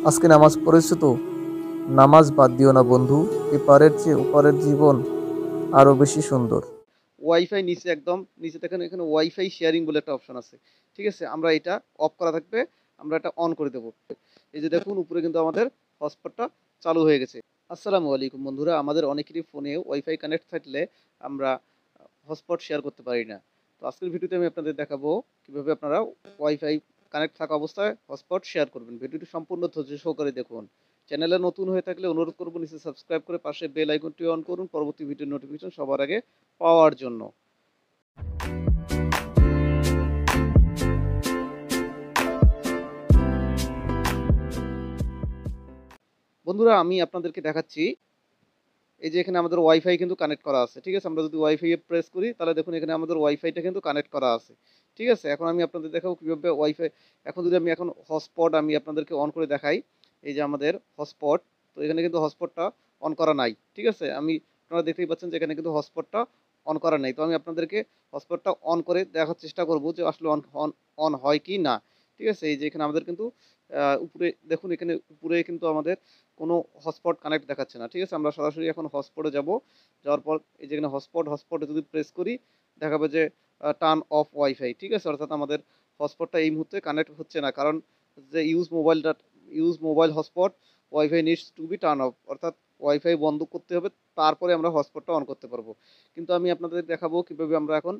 আজকে নামাজ পড়েছো তো? নামাজ বাদ দিও না বন্ধু, এপারের চেয়ে ওপারের জীবন আরো বেশি সুন্দর। ওয়াইফাই নিচে একদম নিচে দেখেন এখানে ওয়াইফাই শেয়ারিং বলে একটা অপশন আছে। ঠিক আছে, আমরা এটা অফ করা থাকবে, আমরা এটা অন করে দেবো। এই যে দেখুন উপরে কিন্তু আমাদের হটস্পটটা চালু হয়ে গেছে। আসসালামু আলাইকুম বন্ধুরা, আমাদের অনেকেরই ফোনে ওয়াইফাই কানেক্ট থাকলে আমরা হটস্পট শেয়ার করতে পারি না। তো আজকের ভিডিওতে আমি আপনাদের দেখাবো কিভাবে আপনারা ওয়াইফাই কানেক্ট থাকা অবস্থায় হটস্পট শেয়ার করবেন। ভিডিওটি সম্পূর্ণ ধৈর্য সহকারে দেখুন। চ্যানেলে নতুন হয়ে থাকলে অনুরোধ করব নিচে সাবস্ক্রাইব করে পাশে বেল আইকনটি অন করুন পরবর্তী ভিডিওর নোটিফিকেশন সবার আগে পাওয়ার জন্য। বন্ধুরা আমি আপনাদেরকে দেখাচ্ছি, এই যে এখানে আমাদের ওয়াইফাই কিন্তু কানেক্ট করা আছে। ঠিক আছে, আমরা যদি ওয়াইফাই এ প্রেস করি তাহলে দেখুন এখানে আমাদের ওয়াইফাইটা কিন্তু কানেক্ট করা আছে। ঠিক আছে, এখন আমি আপনাদের দেখাবো কিভাবে ওয়াইফাই, এখন যদি আমি এখন হটস্পট আমি আপনাদেরকে অন করে দেখাই। এই যে আমাদের হটস্পট, তো এখানে কিন্তু হটস্পটটা অন করা নাই। ঠিক আছে, আমি আপনারা দেখতেই পাচ্ছেন যে এখানে কিন্তু হটস্পটটা অন করা নাই। তো আমি আপনাদেরকে হটস্পটটা অন করে দেখার চেষ্টা করব যে আসলে অন অন অন হয় কি না। ঠিক আছে, এই যে এখানে আমাদের কিন্তু উপরে দেখুন, এখানে উপরে কিন্তু আমাদের কোনো হটস্পট কানেক্ট দেখাচ্ছে না। ঠিক আছে, আমরা সরাসরি এখন হটস্পটে যাব। যাওয়ার পর এই যেখানে হটস্পটে যদি প্রেস করি দেখাবে যে টার্ন অফ ওয়াইফাই। ঠিক আছে, অর্থাৎ আমাদের হটস্পটটা এই মুহূর্তে কানেক্ট হচ্ছে না, কারণ যে use mobile hotspot wifi needs to B turn off, অর্থাৎ ওয়াইফাই বন্ধ করতে হবে, তারপরে আমরা হটস্পটটা অন করতে পারবো। কিন্তু আমি আপনাদের দেখাবো কিভাবে আমরা এখন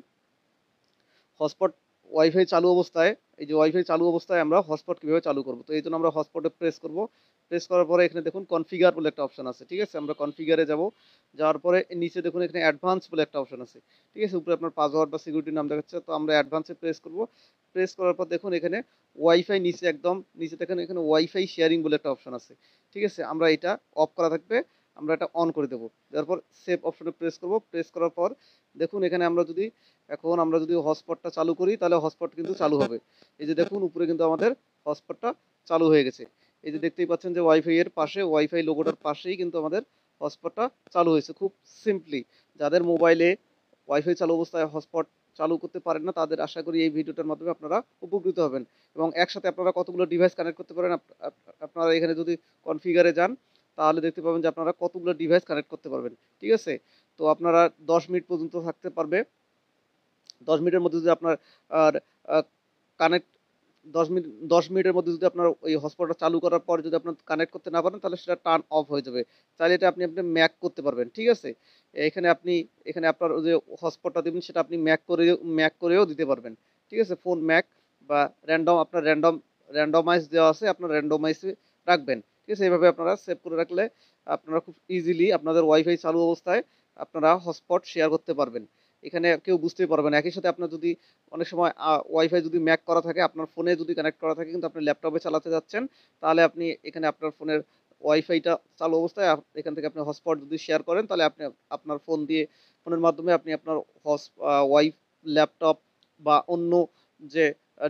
হটস্পট ওয়াইফাই চালু অবস্থায়, এই যে ওয়াইফাই চালু অবস্থায় আমরা হটস্পট কিভাবে চালু করব। তো এই জন্য আমরা হটস্পটে প্রেস করব। প্রেস করার পরে এখানে দেখুন কনফিগার বলে একটা অপশন আছে। ঠিক আছে, আমরা কনফিগারে যাব। যাওয়ার পরে নিচে দেখুন এখানে অ্যাডভান্স বলে একটা অপশন আছে। ঠিক আছে, উপরে আপনার পাসওয়ার্ড বা সিকিউরিটি নাম দেখাচ্ছে, তো আমরা অ্যাডভান্সে প্রেস করব। প্রেস করার পর দেখুন এখানে ওয়াইফাই নিচে একদম নিচে দেখেন এখানে ওয়াইফাই শেয়ারিং বলে একটা অপশন আছে। ঠিক আছে, আমরা এটা অফ করা থাকবে, আমরা এটা অন করে দেবো। তারপর সেভ অপশনে প্রেস করব। প্রেস করার পর দেখুন এখানে আমরা যদি হটস্পটটা চালু করি তাহলে হটস্পট কিন্তু চালু হবে। এই যে দেখুন উপরে কিন্তু আমাদের হটস্পটটা চালু হয়ে গেছে। এই যে দেখতেই পাচ্ছেন যে ওয়াইফাই এর পাশে, ওয়াইফাই লোগোটার পাশেই কিন্তু আমাদের হটস্পটটা চালু হয়েছে। খুব সিম্পলি, যাদের মোবাইলে ওয়াইফাই চালু অবস্থায় হটস্পট চালু করতে পারেন না তাদের আশা করি এই ভিডিওটার মাধ্যমে আপনারা উপকৃত হবেন এবং একসাথে আপনারা কতগুলো ডিভাইস কানেক্ট করতে পারেন। আপনারা এখানে যদি কনফিগারে যান তাহলে দেখতে পাবেন যে আপনারা কতগুলো ডিভাইস কানেক্ট করতে পারবেন। ঠিক আছে, তো আপনারা 10 মিনিট পর্যন্ত থাকতে পারবে। 10 মিনিটের মধ্যে যদি আপনার আর কানেক্ট 10 মিনিটের মধ্যে যদি আপনার ওই হটস্পটটা চালু করার পর যদি আপনার কানেক্ট করতে না পারেন তাহলে সেটা টার্ন অফ হয়ে যাবে। চাইলে এটা আপনি ম্যাক করতে পারবেন। ঠিক আছে, এখানে আপনার ওই যে হটস্পটটা দিবেন সেটা আপনি ম্যাক করেও দিতে পারবেন। ঠিক আছে, ফোন ম্যাক বা র্যান্ডমাইজ দেওয়া আছে, আপনার র্যান্ডমাইজ রাখবেন। ঠিক আছে, এইভাবে আপনারা সেভ করে রাখলে আপনারা খুব ইজিলি আপনাদের ওয়াইফাই চালু অবস্থায় আপনারা হটস্পট শেয়ার করতে পারবেন। এখানে কেউ বুঝতেই পারবে না। একই সাথে আপনার যদি অনেক সময় ওয়াইফাই যদি ম্যাক করা থাকে, আপনার ফোনে যদি কানেক্ট করা থাকে কিন্তু আপনি ল্যাপটপে চালাতে যাচ্ছেন, তাহলে আপনি এখানে আপনার ফোনের ওয়াইফাইটা চালু অবস্থায় এখান থেকে আপনি হটস্পট যদি শেয়ার করেন তাহলে আপনি আপনার ফোনের মাধ্যমে আপনি আপনার ওয়াইফ ল্যাপটপ বা অন্য যে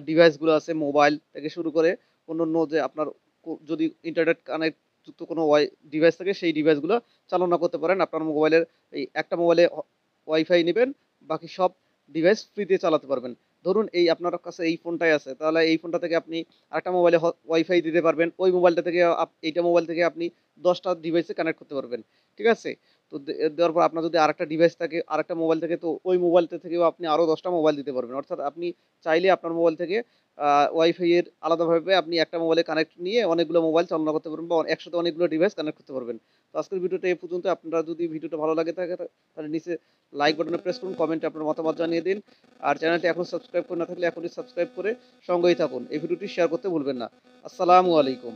ডিভাইসগুলো আছে মোবাইল থেকে শুরু করে অন্য যে আপনার যদি ইন্টারনেট কানেক্ট যুক্ত কোনো ডিভাইস থাকে সেই ডিভাইসগুলো চালনা করতে পারেন। আপনার মোবাইলের এই একটা মোবাইলে ওয়াইফাই নেবেন, বাকি সব ডিভাইস ফ্রিতে চালাতে পারবেন। ধরুন এই আপনার কাছে এই ফোনটাই আছে, তাহলে এই ফোনটা থেকে আপনি আরেকটা মোবাইলে ওয়াইফাই দিতে পারবেন। ওই মোবাইলটা থেকে এইটা মোবাইল থেকে আপনি 10টা ডিভাইসে কানেক্ট করতে পারবেন। ঠিক আছে, তো দেওয়ার পর আপনার যদি আরেকটা ডিভাইস থাকে, আরেকটা মোবাইল থেকে, তো ওই মোবাইলটা থেকেও আপনি আরও 10টা মোবাইল দিতে পারবেন। অর্থাৎ আপনি চাইলে আপনার মোবাইল থেকে ওয়াইফাই এর আলাদাভাবে আপনি একটা মোবাইলে কানেক্ট নিয়ে অনেকগুলো মোবাইল চালনা করতে পারবেন বা একসাথে অনেকগুলো ডিভাইস কানেক্ট করতে পারবেন। তো আজকের ভিডিওটা এই পর্যন্ত। আপনারা যদি ভিডিওটা ভালো লাগে থাকে তাহলে নিচে লাইক বাটনে প্রেস করুন, কমেন্টে আপনার মতামত জানিয়ে দিন। আর চ্যানেলটি এখন সাবস্ক্রাইব করে না থাকলে এখনই সাবস্ক্রাইব করে সঙ্গেই থাকুন। এই ভিডিওটি শেয়ার করতে ভুলবেন না। আসসালামু আলাইকুম।